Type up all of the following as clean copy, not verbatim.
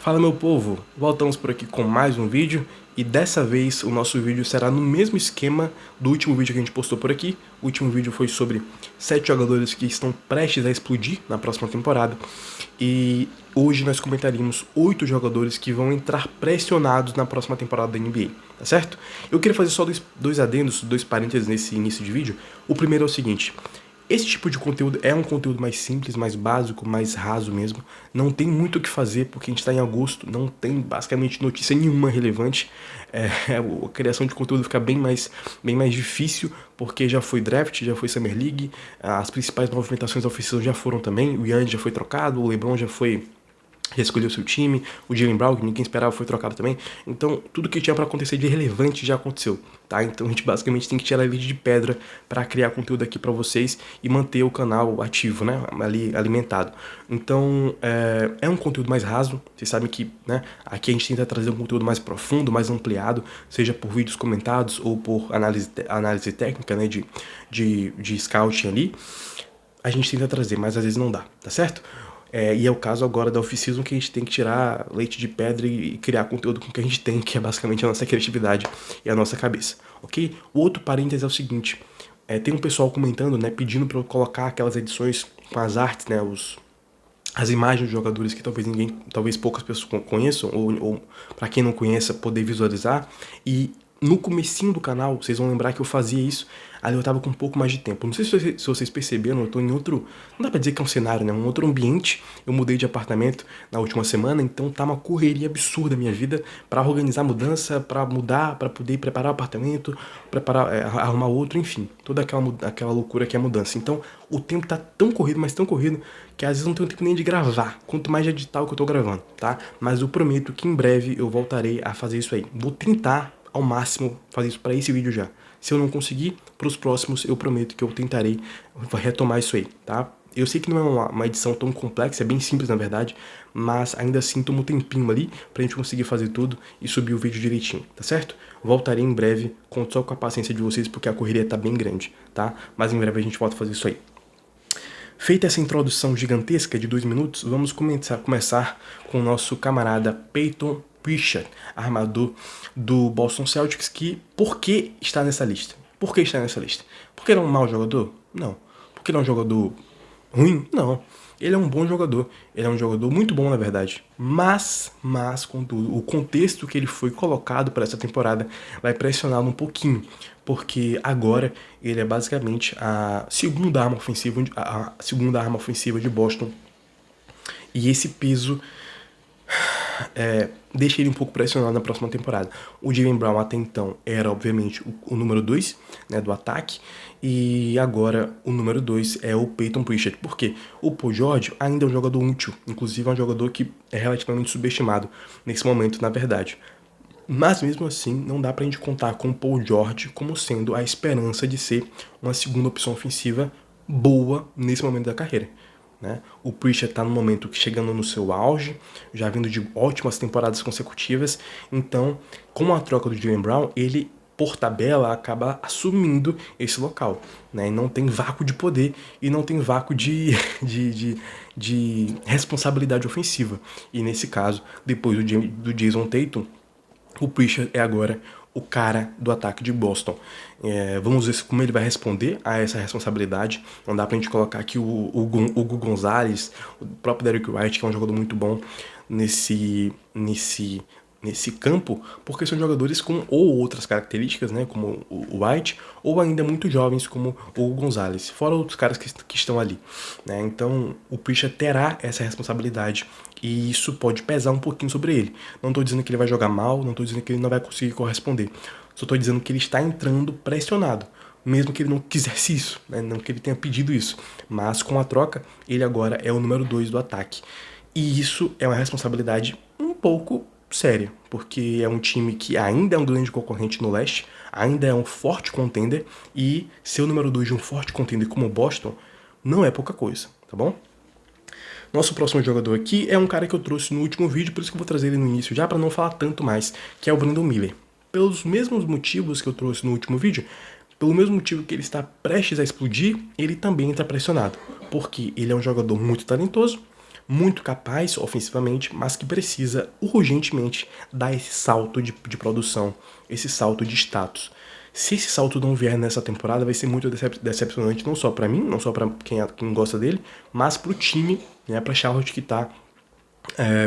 Fala meu povo, voltamos por aqui com mais um vídeo e dessa vez o nosso vídeo será no mesmo esquema do último vídeo que a gente postou por aqui. O último vídeo foi sobre 7 jogadores que estão prestes a explodir na próxima temporada e hoje nós comentaríamos 8 jogadores que vão entrar pressionados na próxima temporada da NBA, tá certo? Eu queria fazer só dois adendos, dois parênteses nesse início de vídeo. O primeiro é o seguinte: esse tipo de conteúdo é um conteúdo mais simples, mais básico, mais raso mesmo. Não tem muito o que fazer porque a gente está em agosto, não tem basicamente notícia nenhuma relevante. A criação de conteúdo fica bem mais difícil porque já foi draft, já foi Summer League, as principais movimentações ofensivas já foram também, o Giannis já foi trocado, o LeBron já foi reescolheu seu time, o Jaylen Brown, que ninguém esperava, foi trocado também. Então, tudo que tinha para acontecer de relevante já aconteceu, tá? Então, a gente basicamente tem que tirar a leite de pedra para criar conteúdo aqui para vocês e manter o canal ativo, né? Ali, alimentado. Então, é um conteúdo mais raso. Vocês sabem que, né? Aqui a gente tenta trazer um conteúdo mais profundo, mais ampliado, seja por vídeos comentados ou por análise técnica, né? De scouting ali. A gente tenta trazer, mas às vezes não dá, tá certo? E é o caso agora da off-season que a gente tem que tirar leite de pedra e criar conteúdo com o que a gente tem, que é basicamente a nossa criatividade e a nossa cabeça, ok? O outro parênteses é o seguinte: tem um pessoal comentando, né, pedindo para eu colocar aquelas edições com as artes, né, as imagens dos jogadores que talvez poucas pessoas conheçam, ou para quem não conheça, poder visualizar. E no comecinho do canal, vocês vão lembrar que eu fazia isso, ali eu tava com um pouco mais de tempo. Não sei se vocês perceberam, eu tô em outro, não dá pra dizer que é um cenário, né, um outro ambiente. Eu mudei de apartamento na última semana, então tá uma correria absurda a minha vida pra organizar a mudança, pra mudar, pra poder preparar o apartamento, arrumar outro, enfim, toda aquela loucura que é a mudança. Então o tempo tá tão corrido, mas tão corrido, que às vezes não tenho tempo nem de gravar, quanto mais de editar o que eu tô gravando, tá? Mas eu prometo que em breve eu voltarei a fazer isso aí. Vou tentar ao máximo fazer isso para esse vídeo já. Se eu não conseguir, para os próximos eu prometo que eu tentarei retomar isso aí, tá? Eu sei que não é uma edição tão complexa, é bem simples na verdade, mas ainda assim toma um tempinho ali pra gente conseguir fazer tudo e subir o vídeo direitinho, tá certo? Voltarei em breve, conto só com a paciência de vocês porque a correria tá bem grande, tá? Mas em breve a gente volta a fazer isso aí. Feita essa introdução gigantesca de 2 minutos, vamos começar com o nosso camarada Peyton Pritchard, armador do Boston Celtics, que por que está nessa lista? Por que está nessa lista? Porque ele é um mau jogador? Não. Porque ele é um jogador ruim? Não. Ele é um bom jogador, ele é um jogador muito bom na verdade, mas contudo, o contexto que ele foi colocado para essa temporada vai pressioná-lo um pouquinho, porque agora ele é basicamente a segunda arma ofensiva de Boston, e esse peso deixa ele um pouco pressionado na próxima temporada. O Jaylen Brown até então era obviamente o número 2, né, do ataque, e agora o número 2 é o Peyton Pritchard. Por quê? O Paul George ainda é um jogador útil, inclusive é um jogador que é relativamente subestimado nesse momento, na verdade. Mas mesmo assim, não dá pra gente contar com o Paul George como sendo a esperança de ser uma segunda opção ofensiva boa nesse momento da carreira, né? O Pritchard está no momento chegando no seu auge, já vindo de ótimas temporadas consecutivas. Então, com a troca do Jaylen Brown, ele, por tabela, acaba assumindo esse local, né? E não tem vácuo de poder e não tem vácuo de responsabilidade ofensiva. E nesse caso, depois do Jason Tatum, o Pritchard é agora o cara do ataque de Boston. Vamos ver como ele vai responder a essa responsabilidade. Não dá pra gente colocar aqui o Hugo Gonzalez, o próprio Derrick White, que é um jogador muito bom nesse campo, porque são jogadores com ou outras características, né, como o White, ou ainda muito jovens como o Hugo Gonzalez, fora outros caras que estão ali, né? Então o Pritchard terá essa responsabilidade e isso pode pesar um pouquinho sobre ele. Não estou dizendo que ele vai jogar mal, não estou dizendo que ele não vai conseguir corresponder, só estou dizendo que ele está entrando pressionado, mesmo que ele não quisesse isso, né? Não que ele tenha pedido isso, mas com a troca ele agora é o número 2 do ataque, e isso é uma responsabilidade um pouco séria, porque é um time que ainda é um grande concorrente no leste, ainda é um forte contender, e ser o número 2 de um forte contender como o Boston não é pouca coisa, tá bom? Nosso próximo jogador aqui é um cara que eu trouxe no último vídeo, por isso que eu vou trazer ele no início já, para não falar tanto mais, que é o Brandon Miller. Pelos mesmos motivos que eu trouxe no último vídeo, pelo mesmo motivo que ele está prestes a explodir, ele também está pressionado, porque ele é um jogador muito talentoso, muito capaz ofensivamente, mas que precisa urgentemente dar esse salto de produção, esse salto de status. Se esse salto não vier nessa temporada, vai ser muito decepcionante, não só para mim, não só para quem gosta dele, mas para o time, né, para Charlotte que está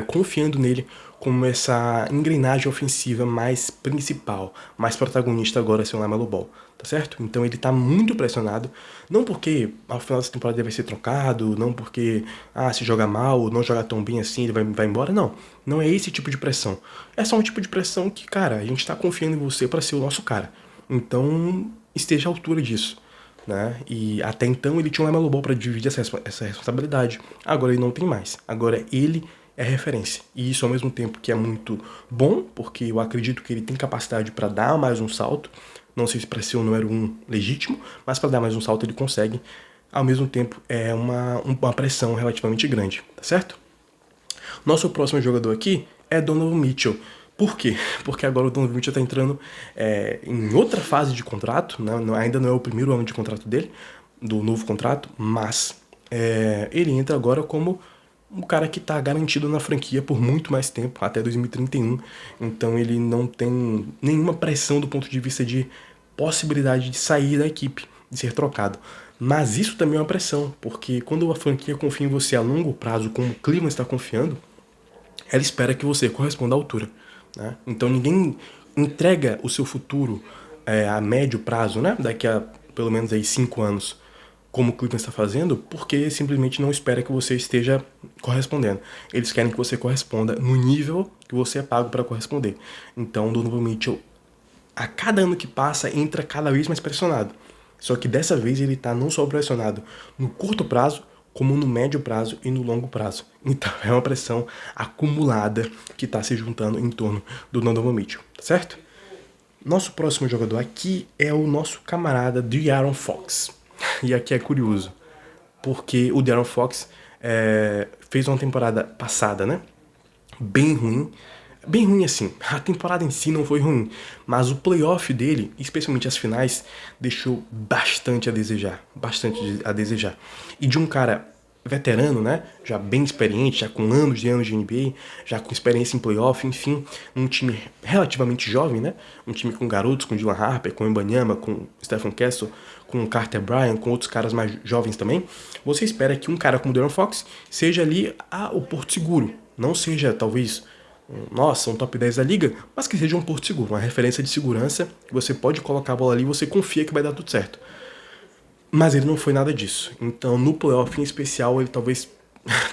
confiando nele como essa engrenagem ofensiva mais principal, mais protagonista agora ser o LaMelo Ball, tá certo? Então ele tá muito pressionado, não porque ao final dessa temporada ele vai ser trocado, não porque, se joga mal, não joga tão bem assim, ele vai embora, não. Não é esse tipo de pressão. É só um tipo de pressão que, cara, a gente tá confiando em você para ser o nosso cara. Então, esteja à altura disso. Né? E até então ele tinha um LaMelo Ball para dividir essa responsabilidade. Agora ele não tem mais. Agora ele é referência. E isso ao mesmo tempo que é muito bom, porque eu acredito que ele tem capacidade para dar mais um salto. Não sei se para ser o número 1 legítimo, mas para dar mais um salto ele consegue. Ao mesmo tempo é uma pressão relativamente grande, tá certo? Nosso próximo jogador aqui é Donovan Mitchell. Por quê? Porque agora o Donovan Mitchell está entrando em outra fase de contrato, né? Ainda não é o primeiro ano de contrato dele, do novo contrato, mas ele entra agora como um cara que está garantido na franquia por muito mais tempo, até 2031. Então ele não tem nenhuma pressão do ponto de vista de possibilidade de sair da equipe, de ser trocado. Mas isso também é uma pressão, porque quando a franquia confia em você a longo prazo, como o Cleveland está confiando, ela espera que você corresponda à altura. Né? Então ninguém entrega o seu futuro a médio prazo, né? Daqui a pelo menos aí 5 anos, como o Cleveland está fazendo, porque simplesmente não espera que você esteja correspondendo. Eles querem que você corresponda no nível que você é pago para corresponder. Então o Donovan Mitchell, a cada ano que passa, entra cada vez mais pressionado. Só que dessa vez ele está não só pressionado no curto prazo, como no médio prazo e no longo prazo. Então é uma pressão acumulada que está se juntando em torno do Donovan Mitchell, tá certo? Nosso próximo jogador aqui é o nosso camarada De'Aaron Fox. E aqui é curioso, porque o De'Aaron Fox fez uma temporada passada, né? Bem ruim. Bem ruim assim, a temporada em si não foi ruim, mas o playoff dele, especialmente as finais, deixou bastante a desejar, bastante a desejar. E de um cara veterano, né, já bem experiente, já com anos de NBA, já com experiência em playoff, enfim, um time relativamente jovem, né, um time com garotos, com Dylan Harper, com Wembanyama, com Stephen Castle, com Carter Bryant, com outros caras mais jovens também, você espera que um cara como o De'Aaron Fox seja ali o porto seguro, não seja talvez um top 10 da liga, mas que seja um porto seguro, uma referência de segurança, que você pode colocar a bola ali e você confia que vai dar tudo certo. Mas ele não foi nada disso. Então, no playoff em especial, ele talvez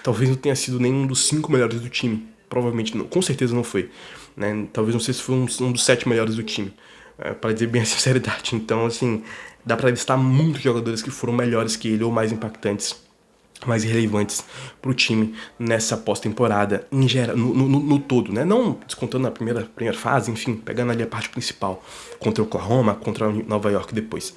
não tenha sido nenhum dos 5 melhores do time. Provavelmente não, com certeza não foi. Né? Talvez não sei se foi um dos 7 melhores do time. Para dizer bem a sinceridade. Então, assim, dá para listar muitos jogadores que foram melhores que ele ou mais impactantes, mais relevantes para o time nessa pós-temporada em geral, no todo, né? Não descontando a primeira fase, enfim, pegando ali a parte principal contra o Oklahoma, contra Nova York depois.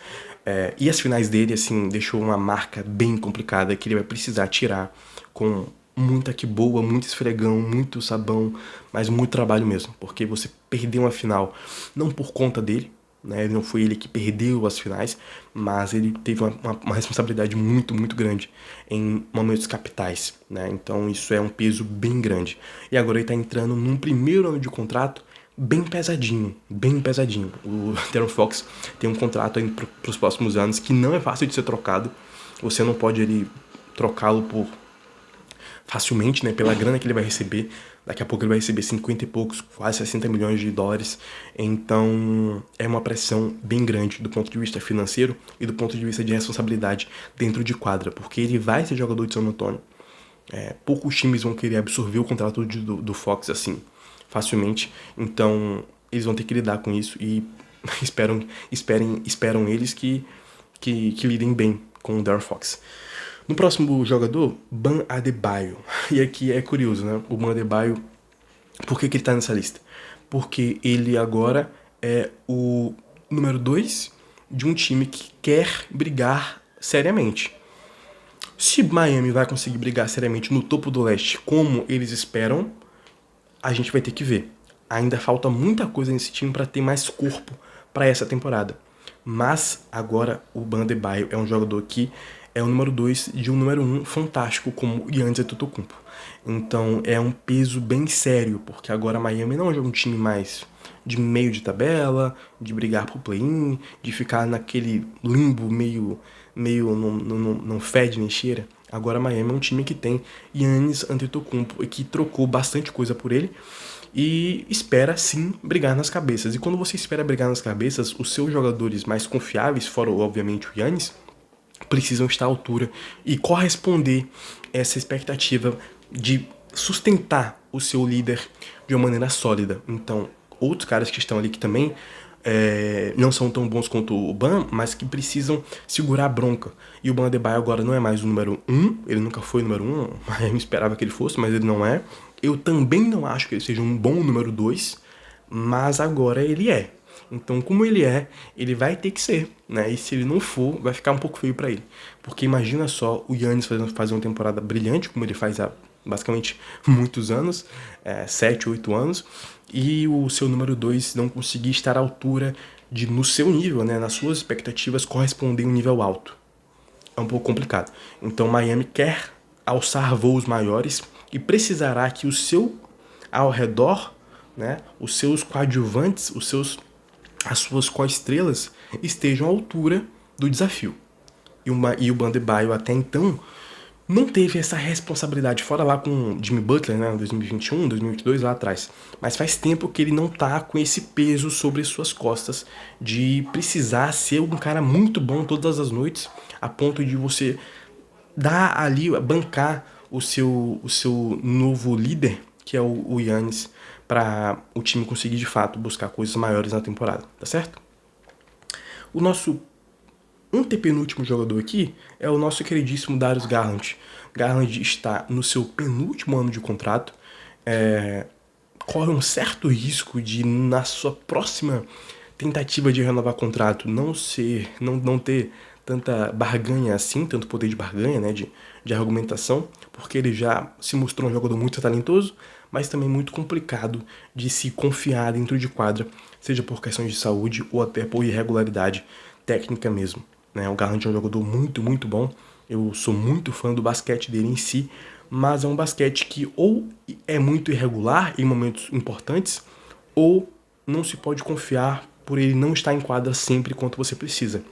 E as finais dele, assim, deixou uma marca bem complicada que ele vai precisar tirar com muita que boa, muito esfregão, muito sabão, mas muito trabalho mesmo, porque você perdeu uma final não por conta dele, né? Não foi ele que perdeu as finais, mas ele teve uma responsabilidade muito, muito grande em momentos capitais, né? Então isso é um peso bem grande. E agora ele tá entrando num primeiro ano de contrato bem pesadinho, bem pesadinho. O De'Aaron Fox tem um contrato aí para os próximos anos que não é fácil de ser trocado. Você não pode trocá-lo por facilmente, né, pela grana que ele vai receber. Daqui a pouco ele vai receber 50 e poucos, quase 60 milhões de dólares. Então é uma pressão bem grande do ponto de vista financeiro e do ponto de vista de responsabilidade dentro de quadra, porque ele vai ser jogador de San Antonio. Poucos times vão querer absorver o contrato do Fox assim facilmente, então eles vão ter que lidar com isso e esperam eles que lidem bem com o De'Aaron Fox. No próximo jogador, Bam Adebayo. E aqui é curioso, né? O Bam Adebayo, por que ele tá nessa lista? Porque ele agora é o número 2 de um time que quer brigar seriamente. Se Miami vai conseguir brigar seriamente no topo do leste como eles esperam, a gente vai ter que ver. Ainda falta muita coisa nesse time para ter mais corpo para essa temporada. Mas agora o Bam Adebayo é um jogador que é o número 2 de um número 1 fantástico como o Giannis Antetokounmpo. Então é um peso bem sério, porque agora Miami não é um time mais de meio de tabela, de brigar pro play-in, de ficar naquele limbo meio não fede nem cheira. Agora Miami é um time que tem Giannis Antetokounmpo e que trocou bastante coisa por ele e espera sim brigar nas cabeças. E quando você espera brigar nas cabeças, os seus jogadores mais confiáveis, fora obviamente o Giannis, precisam estar à altura e corresponder essa expectativa de sustentar o seu líder de uma maneira sólida. Então, outros caras que estão ali que também não são tão bons quanto o Bam, mas que precisam segurar a bronca. E o Bam Adebayo agora não é mais o número 1, ele nunca foi o número 1, eu esperava que ele fosse, mas ele não é. Eu também não acho que ele seja um bom número 2, mas agora ele é. Então, como ele é, ele vai ter que ser, né? E se ele não for, vai ficar um pouco feio pra ele. Porque imagina só o Giannis fazer uma temporada brilhante, como ele faz há basicamente muitos anos, 7, 8 anos, e o seu número 2 não conseguir estar à altura de, no seu nível, né, nas suas expectativas, corresponder a um nível alto. É um pouco complicado. Então, Miami quer alçar voos maiores e precisará que o seu ao redor, né, os seus coadjuvantes, as suas co-estrelas estejam à altura do desafio. E o Bam Adebayo até então não teve essa responsabilidade, fora lá com Jimmy Butler, né, em 2021, 2022, lá atrás. Mas faz tempo que ele não tá com esse peso sobre suas costas de precisar ser um cara muito bom todas as noites, a ponto de você dar ali, bancar o seu novo líder, que é o Giannis, para o time conseguir de fato buscar coisas maiores na temporada, tá certo? O nosso antepenúltimo jogador aqui é o nosso queridíssimo Darius Garland. Garland está no seu penúltimo ano de contrato, corre um certo risco de, na sua próxima tentativa de renovar contrato, não ter tanta barganha assim, tanto poder de barganha, né, de argumentação, porque ele já se mostrou um jogador muito talentoso, mas também muito complicado de se confiar dentro de quadra, seja por questões de saúde ou até por irregularidade técnica mesmo, né? O Garland é um jogador muito, muito bom, eu sou muito fã do basquete dele em si, mas é um basquete que ou é muito irregular em momentos importantes, ou não se pode confiar por ele não estar em quadra sempre quanto você precisa.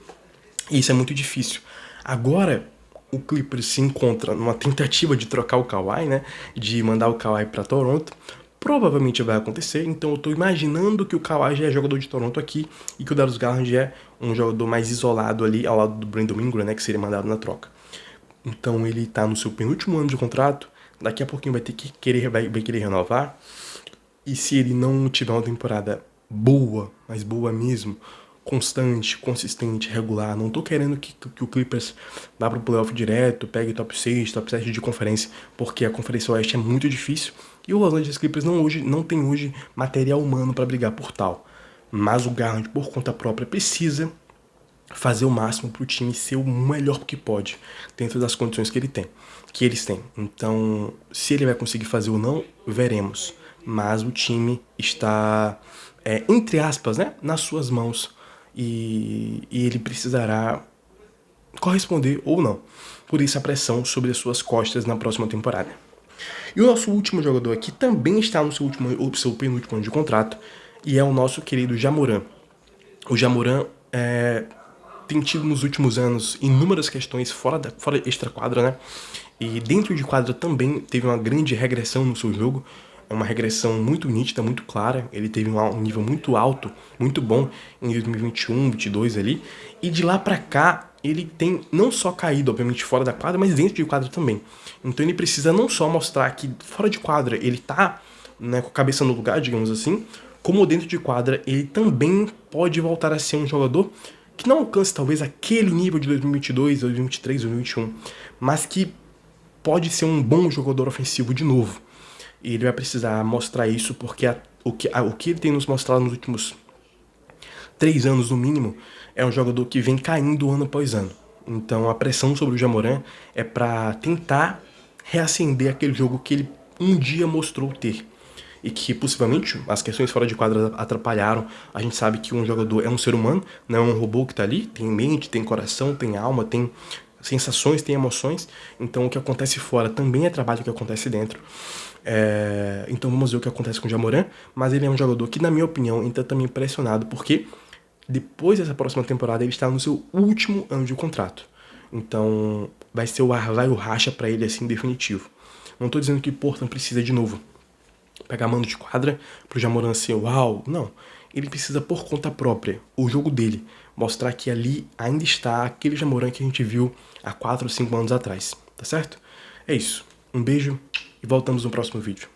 E isso é muito difícil. Agora, o Clippers se encontra numa tentativa de trocar o Kawhi, né? De mandar o Kawhi para Toronto. Provavelmente vai acontecer, então eu tô imaginando que o Kawhi já é jogador de Toronto aqui e que o Darius Garland é um jogador mais isolado ali ao lado do Brandon Ingram, né? Que seria mandado na troca. Então ele tá no seu penúltimo ano de contrato, daqui a pouquinho vai querer renovar. E se ele não tiver uma temporada boa, mas boa mesmo, constante, consistente, regular, não tô querendo que o Clippers vá pro playoff direto, pegue top 6, top 7 de conferência, porque a Conferência Oeste é muito difícil e o Los Angeles Clippers não tem hoje material humano para brigar por tal. Mas o Garland, por conta própria, precisa fazer o máximo pro time ser o melhor que pode, dentro das condições que eles têm. Então, se ele vai conseguir fazer ou não, veremos. Mas o time está, entre aspas, né, nas suas mãos e ele precisará corresponder ou não. Por isso a pressão sobre as suas costas na próxima temporada. E o nosso último jogador aqui também está no seu penúltimo ano de contrato e é o nosso querido Ja Morant. O Ja Morant tem tido nos últimos anos inúmeras questões fora extra-quadra, né? E dentro de quadra também teve uma grande regressão no seu jogo. É uma regressão muito nítida, muito clara. Ele teve um nível muito alto, muito bom em 2021, 2022 ali. E de lá pra cá, ele tem não só caído, obviamente, fora da quadra, mas dentro de quadra também. Então ele precisa não só mostrar que fora de quadra ele tá, né, com a cabeça no lugar, digamos assim, como dentro de quadra ele também pode voltar a ser um jogador que não alcance talvez aquele nível de 2022, 2023, 2021, mas que pode ser um bom jogador ofensivo de novo. E ele vai precisar mostrar isso porque o que ele tem nos mostrado nos últimos 3 anos no mínimo é um jogador que vem caindo ano após ano. Então a pressão sobre o Ja Morant é para tentar reacender aquele jogo que ele um dia mostrou ter. E que possivelmente as questões fora de quadra atrapalharam. A gente sabe que um jogador é um ser humano, não é um robô que tá ali, tem mente, tem coração, tem alma, tem sensações, tem emoções, então o que acontece fora também é trabalho que acontece dentro. Então vamos ver o que acontece com o Jamoran, mas ele é um jogador que, na minha opinião, ainda tá me impressionado, porque depois dessa próxima temporada ele está no seu último ano de contrato. Então vai ser o racha pra ele assim definitivo. Não tô dizendo que Portland precisa de novo pegar mando de quadra pro Jamoran ser uau, não. Ele precisa por conta própria, o jogo dele, mostrar que ali ainda está aquele Jamoran que a gente viu há 4 ou 5 anos atrás, tá certo? É isso. Um beijo e voltamos no próximo vídeo.